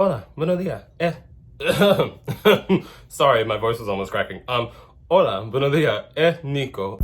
Hola, buenos días. Sorry, my voice was almost cracking. Hola, buenos días. Nico.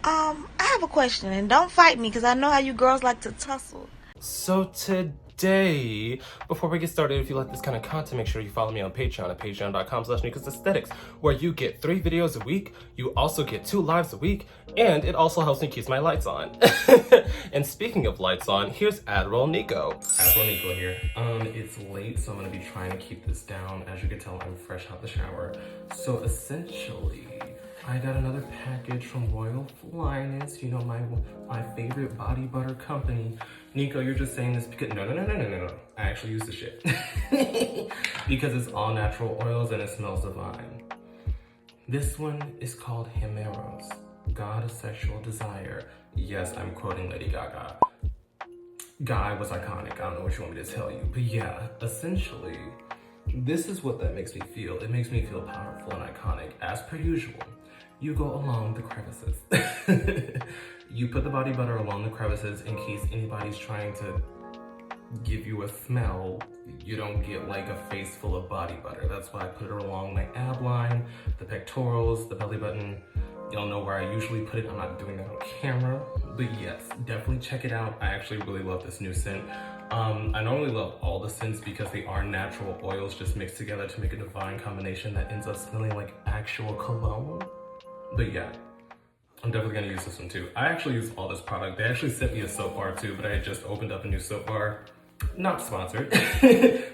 I have a question, and don't fight me because I know how you girls like to tussle. So today, before we get started, if you like this kind of content, make sure you follow me on Patreon at patreon.com/Nicosaesthetics, where you get 3 videos a week, you also get 2 lives a week, and it also helps me keep my lights on. And speaking of lights on, here's Admiral Nico. Admiral Nico here. It's late, so I'm gonna be trying to keep this down. As you can tell, I'm fresh out the shower. So essentially, I got another package from Royal Flyness, you know, my favorite body butter company. Nico, you're just saying this because no. I actually use the shit. Because it's all natural oils and it smells divine. This one is called Himeros, God of Sexual Desire. Yes, I'm quoting Lady Gaga. Guy was iconic. I don't know what you want me to tell you, but yeah, essentially, this is what that makes me feel. It makes me feel powerful and iconic. As per usual, you go along the crevices. You put the body butter along the crevices in case anybody's trying to give you a smell. You don't get like a face full of body butter. That's why I put it along my ab line, the pectorals, the belly button. Y'all know where I usually put it. I'm not doing that on camera, but yes, definitely check it out. I actually really love this new scent. I normally love all the scents because they are natural oils just mixed together to make a divine combination that ends up smelling like actual cologne. But yeah, I'm definitely gonna use this one too. I actually use all this product. They actually sent me a soap bar too, but I had just opened up a new soap bar. Not sponsored.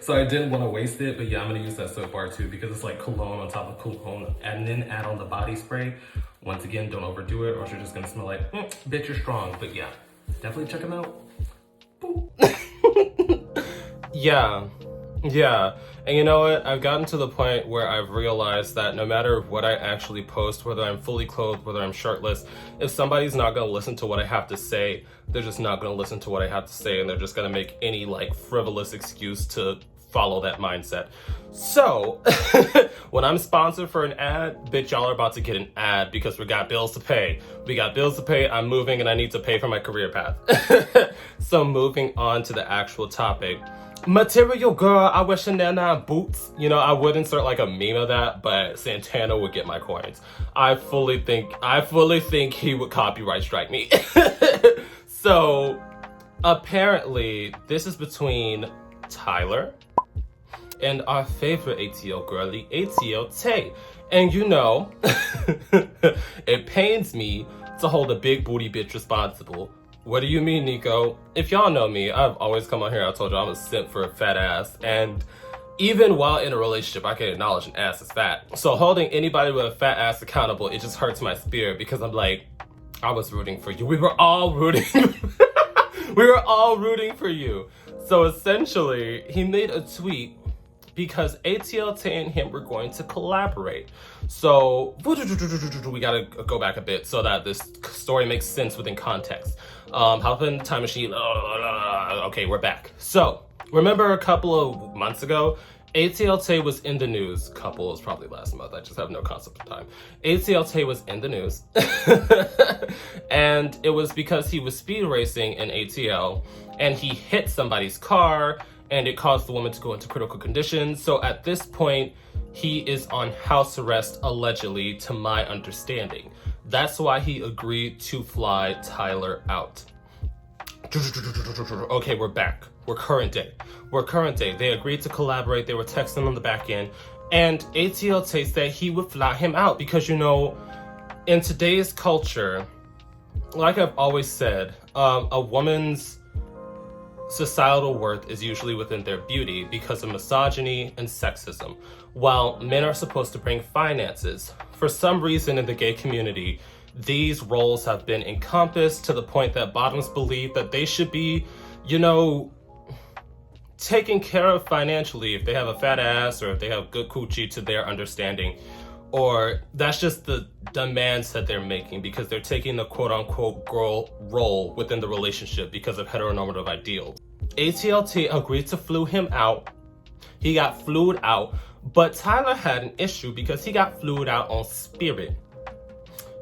So I didn't want to waste it, but yeah, I'm gonna use that soap bar too because it's like cologne on top of cologne and then add on the body spray. Once again, don't overdo it or you're just gonna smell like, bitch, you're strong. But yeah, definitely check them out. Yeah, and you know what? I've gotten to the point where I've realized that no matter what I actually post, whether I'm fully clothed, whether I'm shirtless, if somebody's not gonna listen to what I have to say, they're just not gonna listen to what I have to say, and they're just gonna make any like frivolous excuse to follow that mindset. So, when I'm sponsored for an ad, bitch, y'all are about to get an ad because we got bills to pay. We got bills to pay, I'm moving, and I need to pay for my career path. So moving on to the actual topic. Material girl, I wear Chanel boots. You know, I would insert like a meme of that, but Santana would get my coins. I fully think he would copyright strike me. So apparently this is between Tyler and our favorite ATL girly, ATLTayh. And you know, it pains me to hold a big booty bitch responsible. What do you mean, Nico? If y'all know me, I've always come on here, I told you I'm a simp for a fat ass. And even while in a relationship, I can acknowledge an ass is fat. So holding anybody with a fat ass accountable, it just hurts my spirit because I'm like, I was rooting for you. We were all rooting. We were all rooting for you. So essentially, he made a tweet because ATLTayh and him were going to collaborate. So we gotta go back a bit so that this story makes sense within context. Hop in the time machine. Okay, we're back. So remember a couple of months ago, ATLTayh was in the news. Couple is probably last month. I just have no concept of time. ATLTayh was in the news. And it was because he was speed racing in ATL and he hit somebody's car and it caused the woman to go into critical condition. So at this point, he is on house arrest, allegedly, to my understanding. That's why he agreed to fly Tyler out. Okay, we're back. We're current day. They agreed to collaborate. They were texting on the back end. And ATLTayh said he would fly him out because, you know, in today's culture, like I've always said, a woman's societal worth is usually within their beauty because of misogyny and sexism. While men are supposed to bring finances, for some reason in the gay community, these roles have been encompassed to the point that bottoms believe that they should be, you know, taken care of financially if they have a fat ass or if they have good coochie to their understanding. Or that's just the demands that they're making because they're taking the quote-unquote girl role within the relationship because of heteronormative ideals. ATLTayh agreed to flew him out. He got flued out, but Tyler had an issue because he got flued out on Spirit.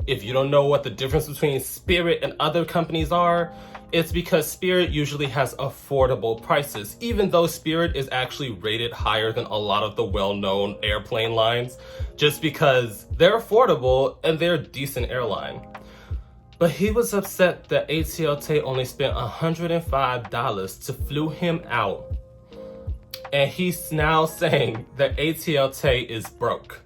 If you don't know what the difference between Spirit and other companies are, it's because Spirit usually has affordable prices, even though Spirit is actually rated higher than a lot of the well-known airplane lines, just because they're affordable and they're a decent airline. But he was upset that ATLTayh only spent $105 to flew him out. And he's now saying that ATLTayh is broke.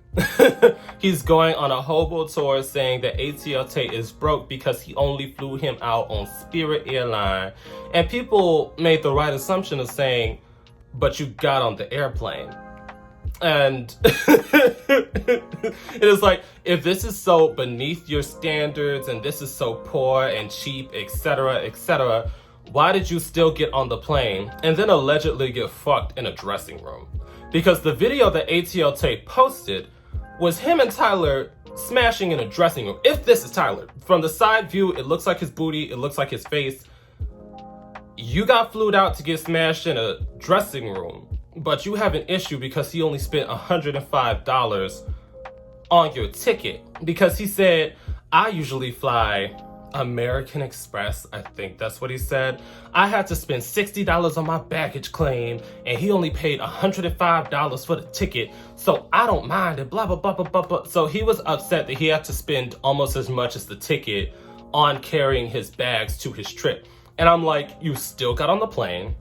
He's going on a hobo tour saying that ATLTayh is broke because he only flew him out on Spirit Airline. And people made the right assumption of saying, but you got on the airplane. And it is like, if this is so beneath your standards and this is so poor and cheap, etc., why did you still get on the plane and then allegedly get fucked in a dressing room? Because the video that ATLTayh posted was him and Tyler smashing in a dressing room. If this is Tyler, from the side view, it looks like his booty, it looks like his face. You got flued out to get smashed in a dressing room, but you have an issue because he only spent $105 on your ticket. Because he said, I usually fly American Express, I think that's what he said. I had to spend $60 on my baggage claim, and he only paid $105 for the ticket, so I don't mind it, blah, blah, blah, blah, blah, blah. So he was upset that he had to spend almost as much as the ticket on carrying his bags to his trip. And I'm like, you still got on the plane,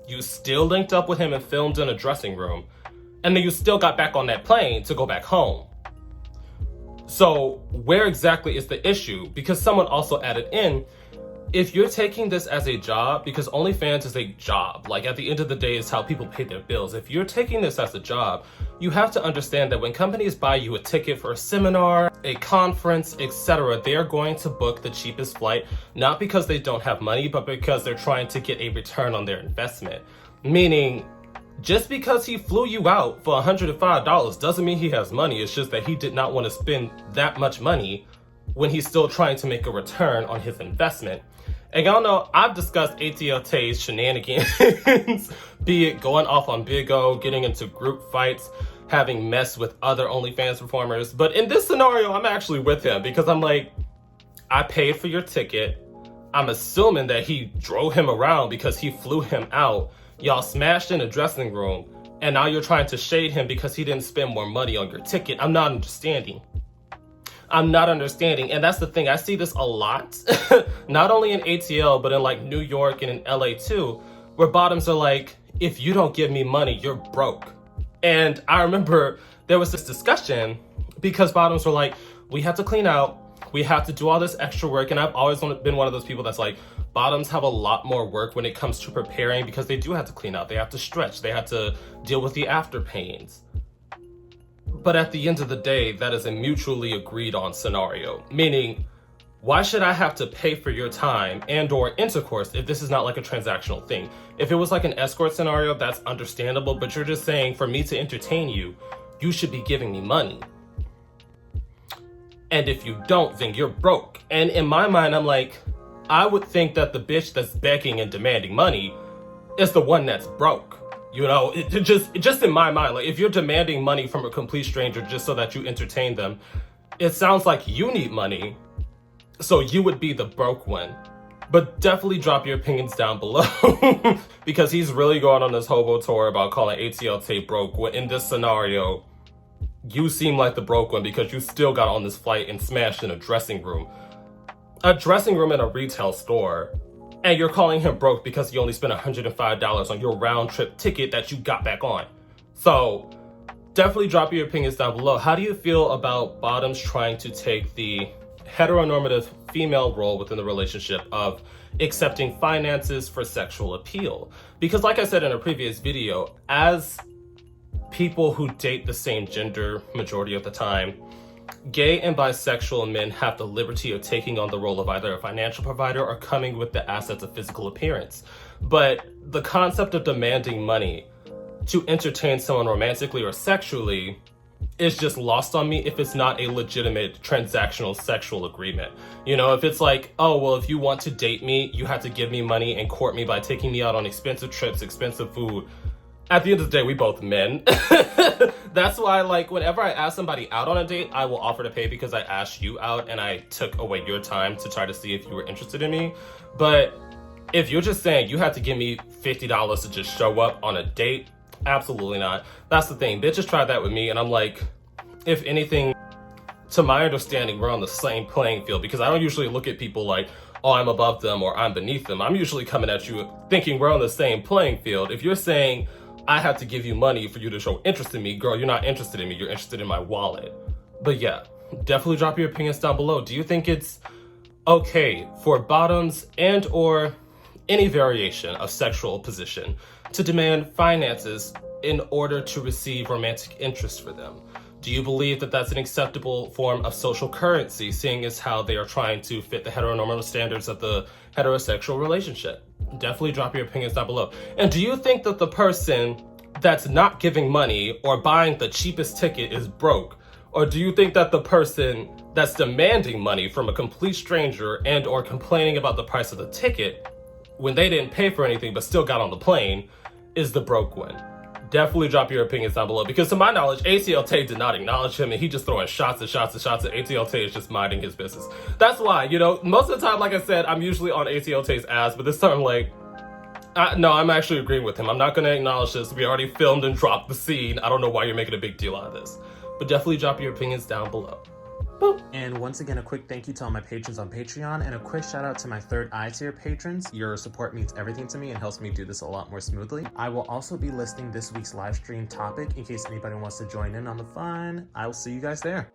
you still linked up with him and filmed in a dressing room, and then you still got back on that plane to go back home. So where exactly is the issue? Because someone also added in, if you're taking this as a job, because OnlyFans is a job, like at the end of the day, it's how people pay their bills. If you're taking this as a job, you have to understand that when companies buy you a ticket for a seminar, a conference, etc., they are going to book the cheapest flight, not because they don't have money, but because they're trying to get a return on their investment. Meaning, just because he flew you out for $105 doesn't mean he has money. It's just that he did not want to spend that much money when he's still trying to make a return on his investment. And y'all know I've discussed ATLTayh's shenanigans, be it going off on Big O, getting into group fights, having mess with other OnlyFans performers. But in this scenario, I'm actually with him because I'm like, I paid for your ticket. I'm assuming that he drove him around because he flew him out. Y'all smashed in a dressing room, and now you're trying to shade him because he didn't spend more money on your ticket. I'm not understanding. And that's the thing. I see this a lot, not only in ATL, but in like New York and in LA too, where bottoms are like, if you don't give me money, you're broke. And I remember there was this discussion because bottoms were like, we have to clean out, we have to do all this extra work. And I've always been one of those people that's like, bottoms have a lot more work when it comes to preparing because they do have to clean out, they have to stretch, they have to deal with the after pains. But at the end of the day, that is a mutually agreed on scenario. Meaning, why should I have to pay for your time and or intercourse if this is not like a transactional thing? If it was like an escort scenario, that's understandable, but you're just saying for me to entertain you, you should be giving me money. And if you don't, then you're broke. And in my mind, I'm like, I would think that the bitch that's begging and demanding money is the one that's broke. You know, it just in my mind, like if you're demanding money from a complete stranger just so that you entertain them, it sounds like you need money, so you would be the broke one. But definitely drop your opinions down below because he's really going on this hobo tour about calling ATLTayh broke when in this scenario, you seem like the broke one because you still got on this flight and smashed in a dressing room. A dressing room in a retail store, and you're calling him broke because he only spent $105 on your round trip ticket that you got back on. So definitely drop your opinions down below. How do you feel about bottoms trying to take the heteronormative female role within the relationship of accepting finances for sexual appeal? Because like I said in a previous video, as people who date the same gender majority of the time, gay and bisexual men have the liberty of taking on the role of either a financial provider or coming with the assets of physical appearance. But the concept of demanding money to entertain someone romantically or sexually is just lost on me if it's not a legitimate transactional sexual agreement. You know, if it's like, oh, well, if you want to date me, you have to give me money and court me by taking me out on expensive trips, expensive food. At the end of the day, we both men. That's why, like, whenever I ask somebody out on a date, I will offer to pay because I asked you out and I took away your time to try to see if you were interested in me. But if you're just saying you have to give me $50 to just show up on a date, absolutely not. That's the thing. Bitches tried that with me, and I'm like, if anything, to my understanding, we're on the same playing field, because I don't usually look at people like, oh, I'm above them or I'm beneath them. I'm usually coming at you thinking we're on the same playing field. If you're saying I have to give you money for you to show interest in me, girl, you're not interested in me. You're interested in my wallet. But yeah, definitely drop your opinions down below. Do you think it's okay for bottoms and or any variation of sexual position to demand finances in order to receive romantic interest for them? Do you believe that that's an acceptable form of social currency, seeing as how they are trying to fit the heteronormative standards of the heterosexual relationship? Definitely drop your opinions down below. And do you think that the person that's not giving money or buying the cheapest ticket is broke? Or do you think that the person that's demanding money from a complete stranger and or complaining about the price of the ticket when they didn't pay for anything but still got on the plane is the broke one? Definitely drop your opinions down below, because to my knowledge, ATLTayh did not acknowledge him and he just throwing shots and shots and shots, and ATLTayh is just minding his business. That's why, you know, most of the time, like I said, I'm usually on ATLTayh's ass, but this time, like, no, I'm actually agreeing with him. I'm not going to acknowledge this. We already filmed and dropped the scene. I don't know why you're making a big deal out of this, but definitely drop your opinions down below. Boop. And once again, a quick thank you to all my patrons on Patreon, and a quick shout out to my third eye tier patrons. Your support means everything to me and helps me do this a lot more smoothly. I will also be listing this week's live stream topic in case anybody wants to join in on the fun. I will see you guys there.